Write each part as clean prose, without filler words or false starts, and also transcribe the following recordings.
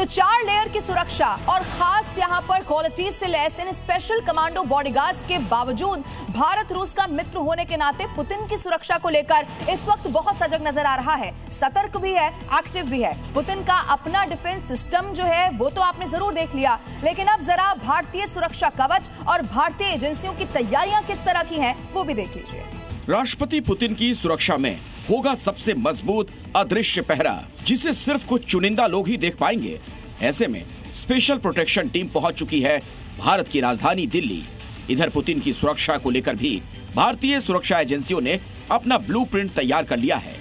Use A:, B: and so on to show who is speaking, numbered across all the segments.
A: 4 layer की सुरक्षा और खास यहां पर क्वालिटी से लैस इन स्पेशल कमांडो बॉडीगार्ड्स के बावजूद भारत रूस का मित्र होने के नाते पुतिन की सुरक्षा को लेकर इस वक्त बहुत सजग नजर आ रहा है, सतर्क भी है, एक्टिव भी है। पुतिन का अपना डिफेंस सिस्टम जो है वो तो आपने जरूर देख लिया, लेकिन अब जरा भारतीय सुरक्षा कवच और भारतीय एजेंसियों की तैयारियां किस तरह की हैं वो भी देख लीजिए।
B: राष्ट्रपति पुतिन की सुरक्षा में होगा सबसे मजबूत अदृश्य पहरा, जिसे सिर्फ कुछ चुनिंदा लोग ही देख पाएंगे। ऐसे में स्पेशल प्रोटेक्शन टीम पहुंच चुकी है भारत की राजधानी दिल्ली। इधर पुतिन की सुरक्षा को लेकर भी भारतीय सुरक्षा एजेंसियों ने अपना ब्लूप्रिंट तैयार कर लिया है।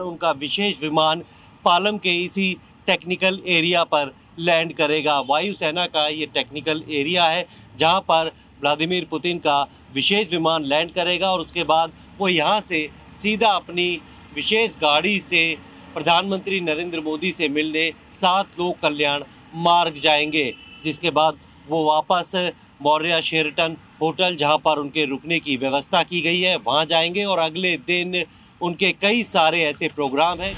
C: उनका विशेष विमान पालम के इसी टेक्निकल एरिया पर लैंड करेगा। वायुसेना का ये टेक्निकल एरिया है जहां पर व्लादिमीर पुतिन का विशेष विमान लैंड करेगा और उसके बाद वो यहाँ से सीधा अपनी विशेष गाड़ी से प्रधानमंत्री नरेंद्र मोदी से मिलने 7 लोक कल्याण मार्ग जाएंगे, जिसके बाद वो वापस मौर्य शेरटन होटल जहां पर उनके रुकने की व्यवस्था की गई है वहां जाएंगे और अगले दिन उनके कई सारे ऐसे प्रोग्राम हैं।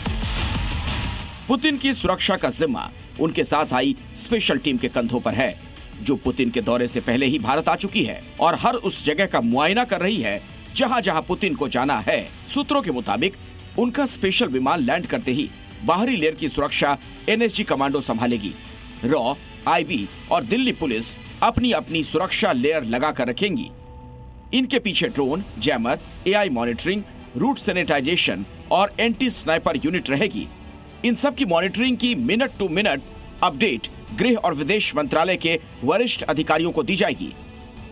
B: पुतिन की सुरक्षा का जिम्मा उनके साथ आई स्पेशल टीम के कंधों पर है, जो पुतिन के दौरे से पहले ही भारत आ चुकी है और हर उस जगह का मुआयना कर रही है जहां जहां पुतिन को जाना है। सूत्रों के मुताबिक उनका स्पेशल विमान लैंड करते ही बाहरी लेयर की सुरक्षा एनएसजी कमांडो संभालेगी। रॉ, आईबी और दिल्ली पुलिस अपनी अपनी सुरक्षा लेयर लगा कर रखेंगी। इनके पीछे drone, jammer, AI monitoring, route sanitization और एंटी स्नाइपर यूनिट रहेगी। इन सब की मॉनिटरिंग की मिनट टू मिनट अपडेट गृह और विदेश मंत्रालय के वरिष्ठ अधिकारियों को दी जाएगी।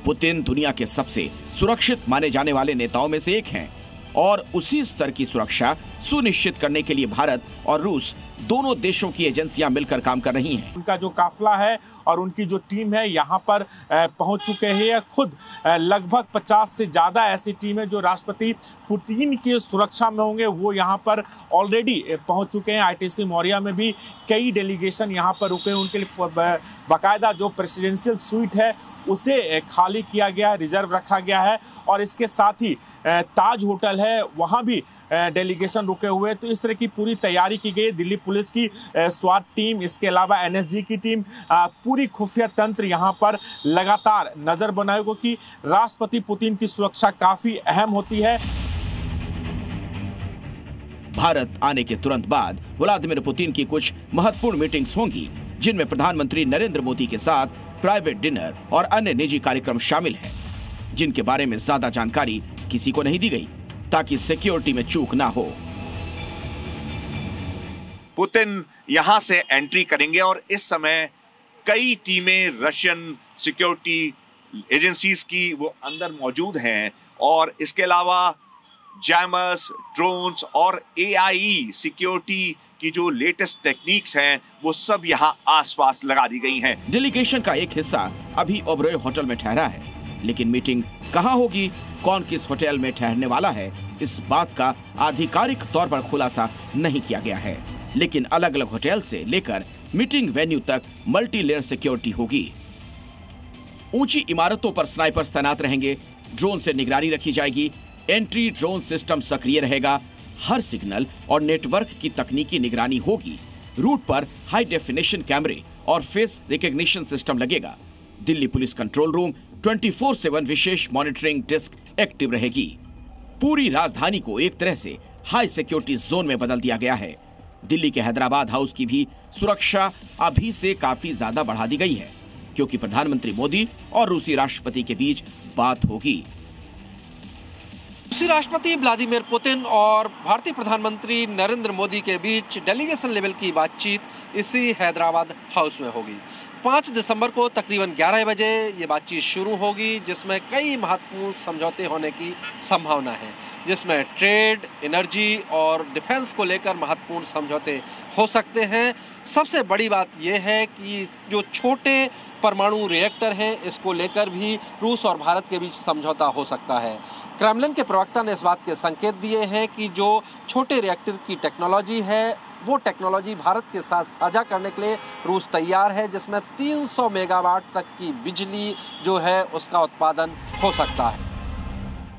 B: पुतिन दुनिया के सबसे सुरक्षित माने जाने वाले नेताओं में से एक हैं और उसी स्तर की सुरक्षा सुनिश्चित करने के लिए भारत और रूस दोनों देशों की एजेंसियां मिलकर काम कर रही हैं।
D: उनका जो काफिला है और उनकी जो टीम है यहाँ पर पहुंच चुके हैं। खुद लगभग 50 से ज़्यादा ऐसी टीम है जो राष्ट्रपति पुतिन की सुरक्षा में होंगे, वो यहाँ पर ऑलरेडी पहुंच चुके हैं। आईटीसी मौर्या में भी कई डेलीगेशन यहाँ पर रुके हैं। उनके लिए बाकायदा जो प्रेसिडेंशियल स्वीट है उसे खाली किया गया, रिजर्व रखा गया है और इसके साथ ही ताज होटल है वहाँ भी डेलीगेशन रुके हुए। तो इस तरह की पूरी तैयारी की गई। दिल्ली पुलिस की स्वाट टीम, इसके अलावा एनएसजी की टीम, पूरी खुफिया तंत्र यहाँ पर लगातार नजर बनाए, क्योंकि राष्ट्रपति पुतिन की सुरक्षा काफी अहम होती है।
B: भारत आने के तुरंत बाद व्लादिमीर पुतिन की कुछ महत्वपूर्ण मीटिंग्स होंगी, जिनमें प्रधानमंत्री नरेंद्र मोदी के साथ प्राइवेट डिनर और अन्य निजी कार्यक्रम शामिल हैं, जिनके बारे में ज्यादा जानकारी किसी को नहीं दी गई ताकि सिक्योरिटी में चूक ना हो।
E: पुतिन यहां से एंट्री करेंगे और इस समय कई टीमें रशियन सिक्योरिटी एजेंसीज की वो अंदर मौजूद हैं और इसके अलावा जैमर्स, ड्रोन्स और एआई सिक्योरिटी की जो लेटेस्ट टेक्निक्स हैं वो सब यहाँ आसपास लगा दी गई हैं।
B: डेलीगेशन का एक हिस्सा अभी ओबरॉय होटल में ठहरा है, लेकिन मीटिंग कहाँ होगी, कौन किस होटल में ठहरने वाला है, इस बात का आधिकारिक तौर पर खुलासा नहीं किया गया है। लेकिन अलग अलग होटल से लेकर मीटिंग वेन्यू तक मल्टी लेयर सिक्योरिटी होगी। ऊंची इमारतों पर स्नाइपर्स तैनात रहेंगे, ड्रोन से निगरानी रखी जाएगी, एंट्री ड्रोन सिस्टम सक्रिय रहेगा, हर सिग्नल और नेटवर्क की तकनीकी निगरानी होगी। रूट पर हाई डेफिनेशन कैमरे और फेस रिकॉग्निशन सिस्टम लगेगा। दिल्ली पुलिस कंट्रोल रूम 24/7 विशेष मॉनिटरिंग डेस्क एक्टिव रहेगी। पूरी राजधानी को एक तरह से हाई सिक्योरिटी जोन में बदल दिया गया है। दिल्ली के हैदराबाद हाउस की भी सुरक्षा अभी से काफी ज्यादा बढ़ा दी गई है, क्योंकि प्रधानमंत्री मोदी और रूसी राष्ट्रपति के बीच बात होगी।
F: रूसी राष्ट्रपति व्लादिमीर पुतिन और भारतीय प्रधानमंत्री नरेंद्र मोदी के बीच डेलीगेशन लेवल की बातचीत इसी हैदराबाद हाउस में होगी। 5 दिसंबर को तकरीबन 11 बजे ये बातचीत शुरू होगी, जिसमें कई महत्वपूर्ण समझौते होने की संभावना है, जिसमें ट्रेड, एनर्जी और डिफेंस को लेकर महत्वपूर्ण समझौते हो सकते हैं। सबसे बड़ी बात यह है कि जो छोटे परमाणु रिएक्टर हैं, इसको लेकर भी रूस और भारत के बीच समझौता हो सकता है। क्रेमलिन के प्रवक्ता ने इस बात के संकेत दिए हैं कि जो छोटे रिएक्टर की टेक्नोलॉजी है, वो टेक्नोलॉजी भारत के साथ साझा करने के लिए रूस तैयार है, जिसमें 300 मेगावाट तक की बिजली जो है उसका उत्पादन हो सकता है।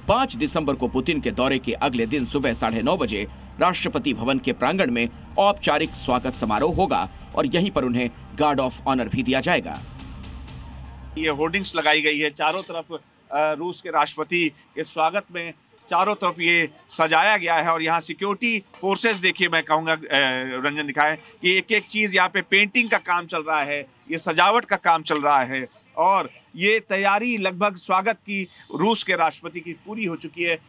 B: 5 दिसंबर को पुतिन के दौरे के अगले दिन सुबह 9:30 बजे राष्ट्रपति भवन के प्रांगण में औपचारिक स्वागत समारोह होगा और यहीं पर उन्हें गार्ड ऑफ ऑनर भी दिया जाएगा।
E: ये होर्डिंग्स लगाई गई है चारों तरफ, रूस के राष्ट्रपति के स्वागत में चारों तरफ ये सजाया गया है। और यहाँ सिक्योरिटी फोर्सेस देखिए, मैं कहूँगा रंजन दिखाएं कि एक एक चीज़ यहाँ पे पेंटिंग का काम चल रहा है, ये सजावट का काम चल रहा है और ये तैयारी लगभग स्वागत की रूस के राष्ट्रपति की पूरी हो चुकी है।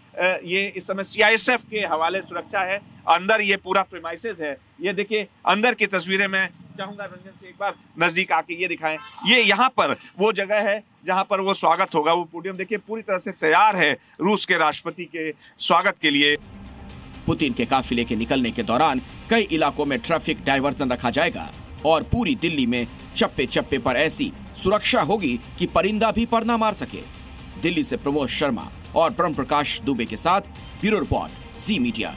E: ये इस समय CISF के हवाले सुरक्षा है, अंदर ये पूरा प्रीमाइसेस है। ये देखिए अंदर की तस्वीरें मैं चाहूंगा रंजन से एक बार नजदीक आके ये दिखाएं। ये यहाँ पर वो जगह है जहाँ पर वो स्वागत होगा, वो पोडियम देखिए पूरी तरह से तैयार है रूस के राष्ट्रपति के स्वागत के लिए।
B: पुतिन के काफिले के निकलने के दौरान कई इलाकों में ट्रैफिक डायवर्जन रखा जाएगा और पूरी दिल्ली में चप्पे चप्पे पर ऐसी सुरक्षा होगी कि परिंदा भी पर ना मार सके। दिल्ली से प्रमोद शर्मा और ब्रह्म प्रकाश दुबे के साथ ब्यूरो रिपोर्ट, जी मीडिया।